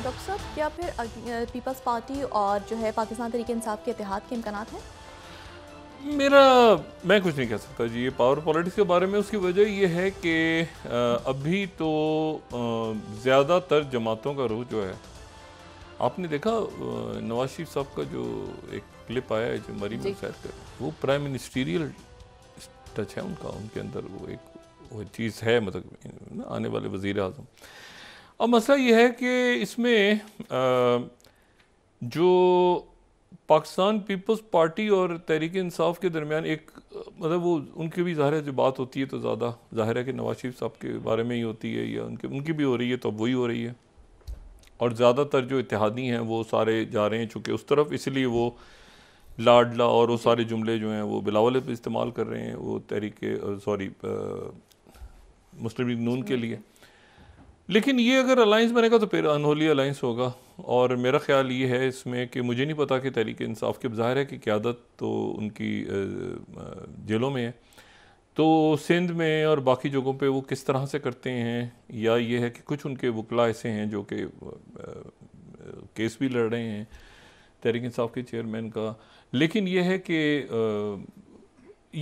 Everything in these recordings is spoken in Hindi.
डॉक्टर साहब, क्या फिर पीपल्स पार्टी और जो है पाकिस्तान तहरीक इंसाफ के इत्तेहाद के इम्कानात हैं? मेरा मैं कुछ नहीं कह सकता जी ये पावर पॉलिटिक्स के बारे में। उसकी वजह ये है कि अभी तो ज़्यादातर जमातों का रुख जो है, आपने देखा नवाज शरीफ साहब का जो एक क्लिप आया है जो मरीम जी। सैद का, वो प्राइम मिनिस्टीरियल टच है उनका, उनके अंदर वो चीज़ है, मतलब आने वाले वज़ीर आज़म। अब मसला ये है कि इसमें जो पाकिस्तान पीपल्स पार्टी और तहरीक इंसाफ के दरमियान एक मतलब वो उनकी भी ज़ाहिर है जो बात होती है तो ज़्यादा ज़ाहिर है कि नवाज शरीफ साहब के बारे में ही होती है, या उनकी भी हो रही है, तो अब वही हो रही है। और ज़्यादातर जो इत्तेहादी हैं वो सारे जा रहे हैं चूँकि उस तरफ, इसलिए वो लाडला और वो सारे जुमले जो हैं वो बिलावल पे इस्तेमाल कर रहे हैं, वो तहरीक मुस्लिम लीग नून के लिए। लेकिन ये अगर अलाइंस बनेगा तो फिर अनहोली अलाइंस होगा। और मेरा ख्याल ये है इसमें कि मुझे नहीं पता कि तहरीक इंसाफ की ज़ाहिर है कि क़यादत तो उनकी जेलों में है, तो सिंध में और बाकी जगहों पे वो किस तरह से करते हैं, या ये है कि कुछ उनके वकला ऐसे हैं जो कि केस भी लड़ रहे हैं तहरीक इंसाफ के चेयरमैन का। लेकिन ये है कि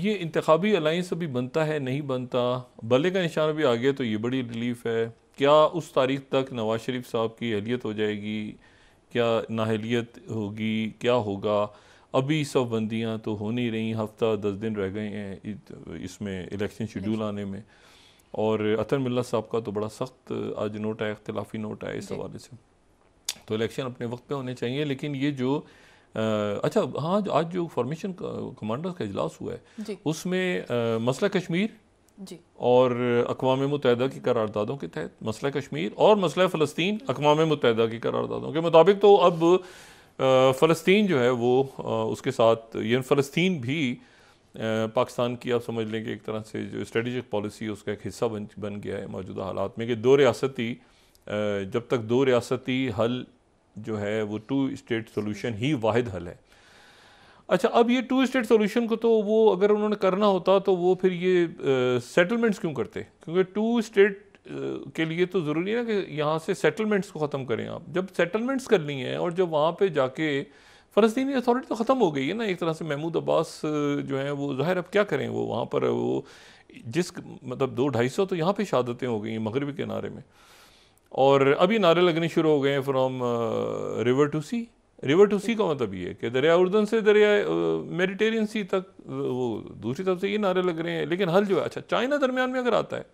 ये इंतखाबी अलाइंस अभी बनता है नहीं बनता, बल्ले का निशान भी आ गया तो ये बड़ी रिलीफ है। क्या उस तारीख तक नवाज शरीफ साहब की अहलियत हो जाएगी, क्या नाहलियत होगी, क्या होगा? अभी सब बंदियाँ तो हो नहीं रही, हफ्ता 10 दिन रह गए हैं इसमें इलेक्शन शेड्यूल आने में। और अतर मिल्ला साहब का तो बड़ा सख्त आज नोट आया, इख्तिलाफी नोट आया इस हवाले से। तो इलेक्शन अपने वक्त पे होने चाहिए। लेकिन ये जो अच्छा हाँ, आज जो फॉर्मेशन कमांडर्स का इजलास हुआ है उसमें मसला कश्मीर जी। और अक़वाम मुत्तहिदा की करारदादों के तहत मसला कश्मीर और मसला फ़लस्तीन अक़वाम मुत्तहिदा की करारदादों के मुताबिक, तो अब फ़लस्तीन जो है वो उसके साथ ये फ़लस्तीन भी पाकिस्तान की आप समझ लें कि एक तरह से जो स्ट्रेटेजिक पॉलिसी है उसका एक हिस्सा बन गया है मौजूदा हालात में, कि दो रियासती जब तक दो रियासती हल जो है वो टू स्टेट सोल्यूशन ही वाहिद हल है। अच्छा, अब ये टू स्टेट सोल्यूशन को तो वो अगर उन्होंने करना होता तो वो फिर ये सेटलमेंट्स क्यों करते? क्योंकि टू स्टेट के लिए तो ज़रूरी है ना कि यहाँ से सेटलमेंट्स को ख़त्म करें आप। जब सेटलमेंट्स करनी है और जब वहाँ पे जाके फ़लस्तीनी अथॉरिटी तो ख़त्म हो गई है ना एक तरह से, महमूद अब्बास जो हैं वो ज़ाहिर अब क्या करें, वो वहाँ पर वो जिस मतलब 200-250 तो यहाँ पे शहादतें हो गई हैं मगरबी किनारे में, और अभी नारे लगने शुरू हो गए हैं from river to sea. River to sea का मतलब ये है कि दरिया उर्दन से दरिया मेडिटेरियन सी तक, वो दूसरी तरफ से ये नारे लग रहे हैं। लेकिन हल जो है, अच्छा चाइना दरमियान में अगर आता है,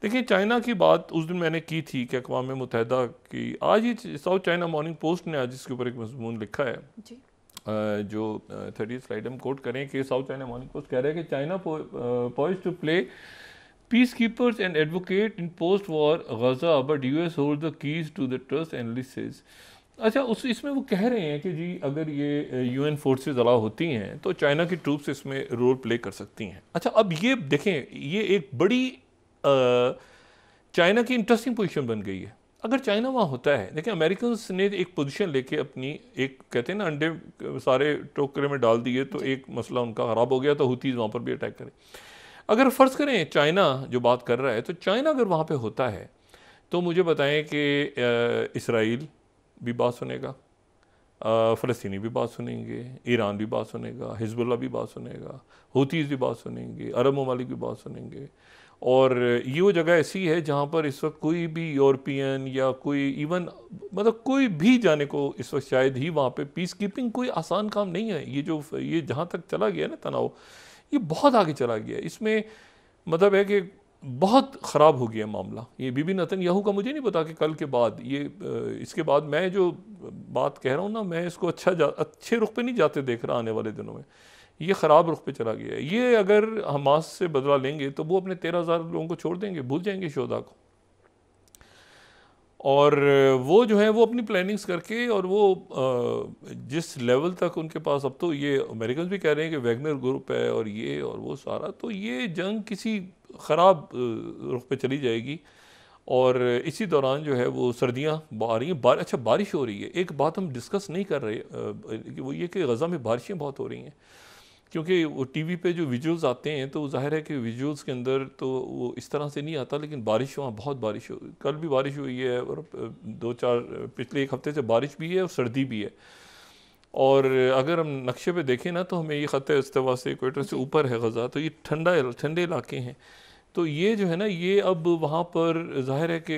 देखिए चाइना की बात उस दिन मैंने की थी कि अक़वाम मुत्तहिदा की, आज ही साउथ चाइना मॉर्निंग पोस्ट ने आज इसके ऊपर एक मज़मून लिखा है जी। जो 30 स्लाइड हम कोट करें कि साउथ चाइना मॉर्निंग पोस्ट कह रहा है कि China poised to play peacekeepers and advocate in post-war Gaza, but US hold the keys to the trust analysis। अच्छा, उस इसमें वो कह रहे हैं कि जी अगर ये यूएन फोर्सेस अलाउ होती हैं तो चाइना की ट्रूप्स इसमें रोल प्ले कर सकती हैं। अच्छा, अब ये देखें, ये एक बड़ी चाइना की इंटरेस्टिंग पोजीशन बन गई है। अगर चाइना वहाँ होता है, देखिए अमेरिकन ने एक पोजीशन लेके अपनी, एक कहते हैं ना अंडे सारे टोकरे में डाल दिए तो एक मसला उनका ख़राब हो गया, तो हुतीज़ वहाँ पर भी अटैक करें। अगर फ़र्ज़ करें चाइना जो बात कर रहा है, तो चाइना अगर वहाँ पे होता है तो मुझे बताएं कि इसराइल भी बात सुनेगा, फ़लस्तीनी भी बात सुनेंगे, ईरान भी बात सुनेगा, हिजबुल्लाह भी बात सुनेगा, हुतीज़ भी बात सुनेंगे, अरब ममालिक भी बात सुनेंगे। और ये वो जगह ऐसी है जहाँ पर इस वक्त कोई भी यूरोपियन या कोई इवन मतलब कोई भी जाने को इस वक्त शायद ही वहाँ पे पीस कीपिंग कोई आसान काम नहीं है। ये जहाँ तक चला गया ना तनाव, ये बहुत आगे चला गया। इसमें मतलब है कि बहुत ख़राब हो गया मामला। ये बीबी नेतन्याहू का मुझे नहीं पता कि कल के बाद ये इसके बाद मैं जो बात कह रहा हूँ ना, मैं इसको अच्छे रुख पे नहीं जाते देख रहा आने वाले दिनों में। ये ख़राब रुख पे चला गया है। ये अगर हमास से बदला लेंगे तो वो अपने 13,000 लोगों को छोड़ देंगे, भूल जाएंगे शोधा को। और वो जो है वो अपनी प्लानिंग्स करके, और वो जिस लेवल तक उनके पास, अब तो ये अमेरिकन भी कह रहे हैं कि वैगनर ग्रुप है और ये और वो सारा, तो ये जंग किसी ख़राब रुख पे चली जाएगी। और इसी दौरान जो है वो सर्दियाँ आ रही हैं, अच्छा बारिश हो रही है। एक बात हम डिस्कस नहीं कर रहे वो ये कि गज़ा में बारिशें बहुत हो रही हैं, क्योंकि वो टीवी पे जो विजुअल्स आते हैं तो ज़ाहिर है कि विजुअल्स के अंदर तो वो इस तरह से नहीं आता, लेकिन बारिश वहाँ बहुत बारिश हो, कल भी बारिश हुई है और पिछले एक हफ्ते से बारिश भी है और सर्दी भी है। और अगर हम नक्शे पे देखें ना तो हमें ये ख़त इस्तिवा से इक्वेटर से ऊपर है गज़ा, तो ये ठंडे इलाके हैं। तो ये जो है ना, ये अब वहाँ पर ज़ाहिर है कि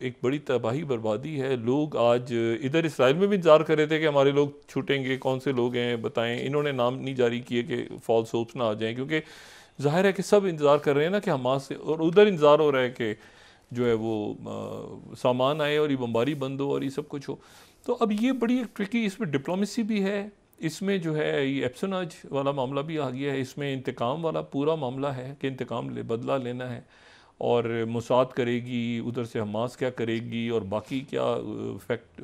एक बड़ी तबाही बर्बादी है। लोग आज इधर इसराइल में भी इंतज़ार कर रहे थे कि हमारे लोग छूटेंगे, कौन से लोग हैं बताएं। इन्होंने नाम नहीं जारी किए कि फॉल्स होप्स ना आ जाएं, क्योंकि ज़ाहिर है कि सब इंतज़ार कर रहे हैं ना कि हमास से, और उधर इंतज़ार हो रहा है कि जो है वो सामान आए और ये बम्बारी बंद हो और ये सब कुछ हो। तो अब ये बड़ी एक ट्रिकी, इसमें डिप्लोमेसी भी है, इसमें जो है ये एप्सनाज वाला मामला भी आ गया है, इसमें इंतकाम वाला पूरा मामला है कि इंतकाम बदला लेना है और मुसाद करेगी उधर से, हमास क्या करेगी और बाकी क्या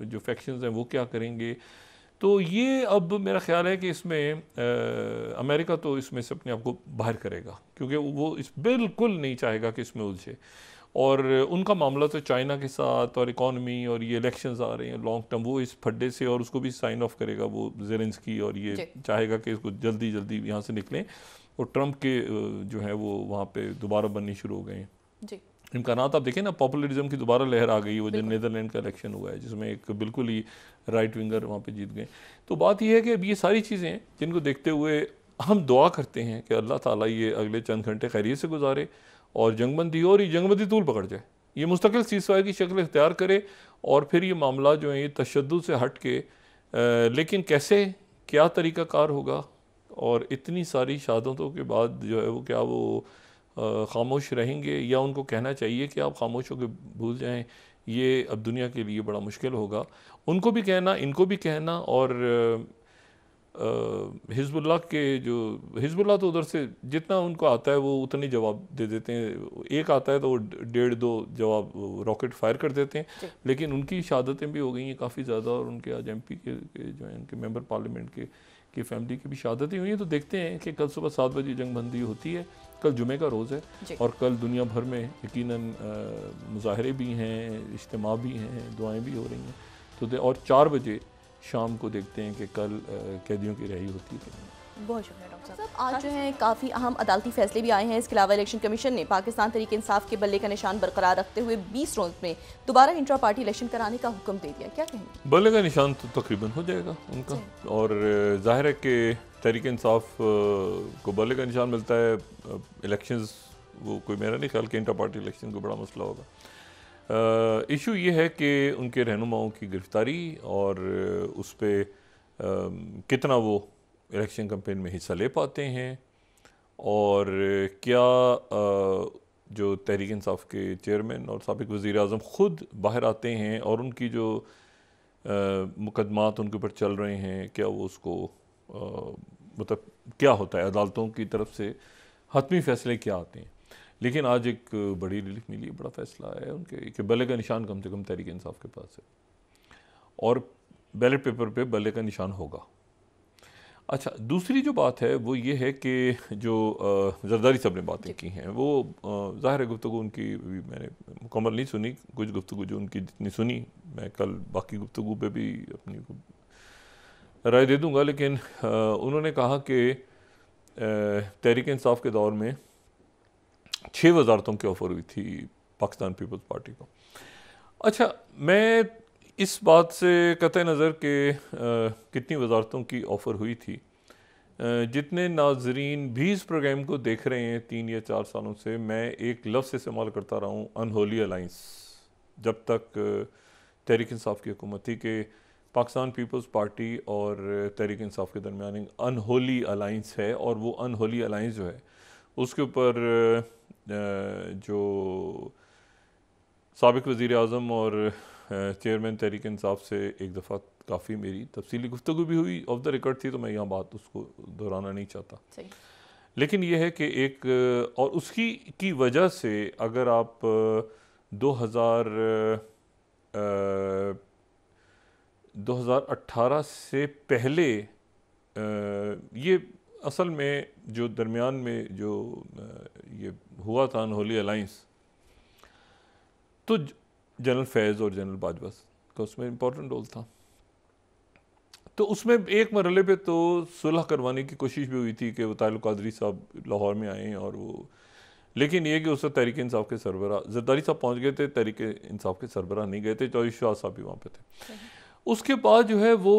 जो फैक्शंस हैं वो क्या करेंगे। तो ये अब मेरा ख्याल है कि इसमें अमेरिका तो इसमें से अपने आप को बाहर करेगा, क्योंकि वो इस बिल्कुल नहीं चाहेगा कि इसमें उलझे। और उनका मामला तो चाइना के साथ और इकॉनमी और ये इलेक्शंस आ रहे हैं लॉन्ग टर्म, वो इस फड्डे से, और उसको भी साइन ऑफ करेगा वो ज़ेलेंस्की, और ये चाहेगा कि इसको जल्दी जल्दी यहाँ से निकलें। और ट्रंप के जो है वो वहाँ पे दोबारा बननी शुरू हो गए हैं जी। इम्कानात आप देखें ना, पॉपुलरिज्म की दोबारा लहर आ गई। वो जो नीदरलैंड का इलेक्शन हुआ है जिसमें एक बिल्कुल ही राइट विंगर वहाँ पे जीत गए। तो बात यह है कि अब ये सारी चीज़ें हैं जिनको देखते हुए हम दुआ करते हैं कि अल्लाह ताला ये अगले चंद घंटे खैरियत से गुजारे और जंगबंदी हो और ये जंगबंदी तूल पकड़ जाए, ये मुस्तकिल सीज़फायर की शक्ल इख्तियार करे और फिर ये मामला जो है ये तशद्दुद से हट के, लेकिन कैसे, क्या तरीक़ाकार होगा, और इतनी सारी शहादतों के बाद जो है वो क्या वो खामोश रहेंगे या उनको कहना चाहिए कि आप खामोश होकर भूल जाएं, ये अब दुनिया के लिए बड़ा मुश्किल होगा। उनको भी कहना, इनको भी कहना। और हिज़्बुल्लाह के जो हिज़्बुल्लाह तो उधर से जितना उनको आता है वो उतनी जवाब दे देते हैं, एक आता है तो वो 1.5-2 जवाब रॉकेट फायर कर देते हैं, लेकिन उनकी शहादतें भी हो गई हैं काफ़ी ज़्यादा, और उनके आज MP के जो हैं उनके मेंबर पार्लियामेंट की फैमिली की भी शहादतें हुई हैं। तो देखते हैं कि कल सुबह 7 बजे जंगबंदी होती है, कल जुमे का रोज़ है और कल दुनिया भर में यकीनन मुजाहरे भी हैं, इज्तिमा भी हैं, दुआएँ भी हो रही हैं। तो और 4 बजे शाम को देखते हैं कि कल कैदियों की रिहाई होती है। बहुत शुक्रिया डॉक्टर साहब। आज जो है काफ़ी अहम अदालती फैसले भी आए हैं। इसके अलावा इलेक्शन कमीशन ने पाकिस्तान तहरीक इंसाफ के बल्ले का निशान बरकरार रखते हुए 20 रोज़ में दोबारा इंट्रा पार्टी इलेक्शन कराने का हुक्म दे दिया। क्या कहेंगे? बल्ले का निशान तो तकरीबन हो जाएगा उनका, और जाहिर है कि तहरीक इंसाफ को बल्ले का निशान मिलता है। इलेक्शंस वो कोई, मेरा नहीं ख्याल कि इंट्रा पार्टी इलेक्शन को बड़ा मसला होगा। इशू ये है कि उनके रहनुमाओं की गिरफ्तारी और उस पर कितना वो इलेक्शन कैंपेन में हिस्सा ले पाते हैं, और क्या जो तहरीक इंसाफ के चेयरमैन और साबिक वज़ीर आज़म ख़ुद बाहर आते हैं और उनकी जो मुकदमात उनके ऊपर चल रहे हैं, क्या वो उसको मतलब क्या होता है, अदालतों की तरफ से हतमी फ़ैसले क्या आते हैं। लेकिन आज एक बड़ी रिलीफ मिली, बड़ा फ़ैसला है उनके कि बल्ले का निशान कम से कम तहरीक इंसाफ के पास है और बैलेट पेपर पे बल्ले का निशान होगा। अच्छा, दूसरी जो बात है वो ये है कि जो जरदारी साहब ने बातें की हैं, वो ज़ाहिर है गुफ्तगू उनकी भी मैंने मुकम्मल नहीं सुनी, कुछ गुफ्तगू जो उनकी जितनी सुनी, मैं कल बाकी गुफ्तगू पे भी अपनी राय दे दूँगा। लेकिन उन्होंने कहा कि तहरीक इंसाफ के दौर में 6 वज़ारतों की ऑफ़र हुई थी पाकिस्तान पीपल्स पार्टी को। अच्छा, मैं इस बात से कतई नज़र के कितनी वज़ारतों की ऑफ़र हुई थी, जितने नाजरीन भी इस प्रोग्राम को देख रहे हैं 3 या 4 सालों से, मैं एक लफ्ज़ इस्तेमाल करता रहा हूँ, अनहोली अलाइंस। जब तक तहरीक इंसाफ की हुकूमत थी कि पाकिस्तान पीपल्स पार्टी और तहरीक इंसाफ के दरमियान एक अनहोली अलाइंस है, और वो अनहोली अलाइंस जो है उसके ऊपर जो साबिक वज़ीर आज़म और चेयरमैन तहरीक इंसाफ से एक दफ़ा काफ़ी मेरी तफसीली गुफ्तगू भी हुई, ऑफ द रिकॉर्ड थी, तो मैं यहाँ बात उसको दोहराना नहीं चाहता। लेकिन यह है कि एक, और उसकी की वजह से अगर आप 2018 से पहले ये असल में जो दरमियान में जो ये हुआ था अनहोली अलाइंस, तो जनरल फैज़ और जनरल बाजवा का उसमें इम्पोर्टेंट रोल था। तो उसमें एक मरहले पे तो सुलह करवाने की कोशिश भी हुई थी कि वताइल कादरी साहब लाहौर में आए और वो, लेकिन ये कि उस वक्त तहरीक इंसाफ के सरबरा जरदारी साहब पहुंच गए थे, तहरीक इंसाफ के सरबरा नहीं गए थे, चौधरी शाह साहब भी वहाँ पे थे। उसके बाद जो है वो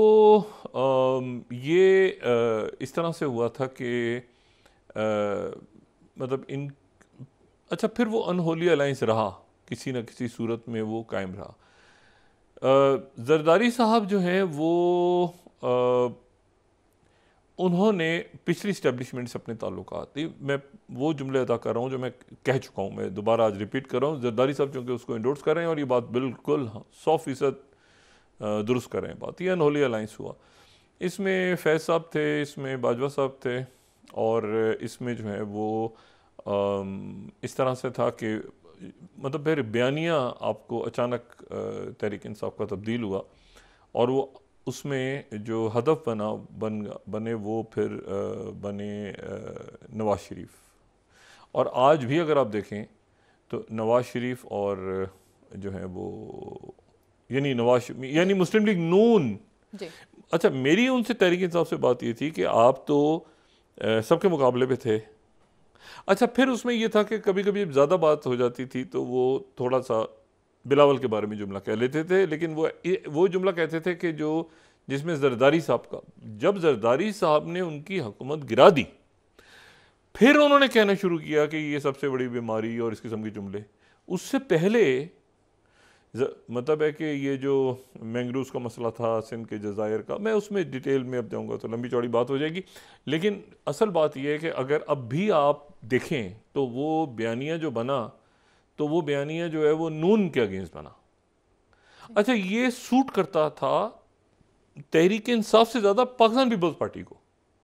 इस तरह से हुआ था कि मतलब इन अच्छा फिर वो अनहोली अलायंस रहा, किसी न किसी सूरत में वो कायम रहा। जरदारी साहब जो हैं वो उन्होंने पिछली इस्टेब्लिशमेंट से अपने ताल्लुकात, मैं वो जुमले अदा कर रहा हूँ जो मैं कह चुका हूँ, मैं दोबारा आज रिपीट कर रहा हूँ। जरदारी साहब चूँकि उसको इंडोर्स कर रहे हैं और ये बात बिल्कुल 100% दुरुस्त कर रहे हैं बात, ये अनहोली अलायंस हुआ। इसमें फैज़ साहब थे, इसमें बाजवा साहब थे, और इसमें जो है वो इस तरह से था कि मतलब फिर बयानिया आपको अचानक तहरीक इंसाफ का तब्दील हुआ और वो उसमें जो हदफ बने वो फिर बने नवाज शरीफ। और आज भी अगर आप देखें तो नवाज शरीफ और जो है वो यानी मुस्लिम लीग नून जी। अच्छा, मेरी उनसे तहरीक इंसाफ से बात ये थी कि आप तो सबके मुकाबले पे थे। अच्छा, फिर उसमें ये था कि कभी कभी ज़्यादा बात हो जाती थी तो वो थोड़ा सा बिलावल के बारे में जुमला कह लेते थे, लेकिन वो जुमला कहते थे कि जिसमें जरदारी साहब का, जब जरदारी साहब ने उनकी हुकूमत गिरा दी फिर उन्होंने कहना शुरू किया कि ये सबसे बड़ी बीमारी और इस किस्म के जुमले। उससे पहले मतलब है कि ये जो मैंग्रोव्स का मसला था सिंध के जज़ायर का, मैं उसमें डिटेल में अब जाऊंगा तो लंबी चौड़ी बात हो जाएगी, लेकिन असल बात यह है कि अगर अब भी आप देखें तो वो बयानिया जो बना, तो वो बयानिया जो है वो नून के अगेंस्ट बना। अच्छा, ये सूट करता था तहरीक इंसाफ से ज़्यादा पाकिस्तान पीपल्स पार्टी को।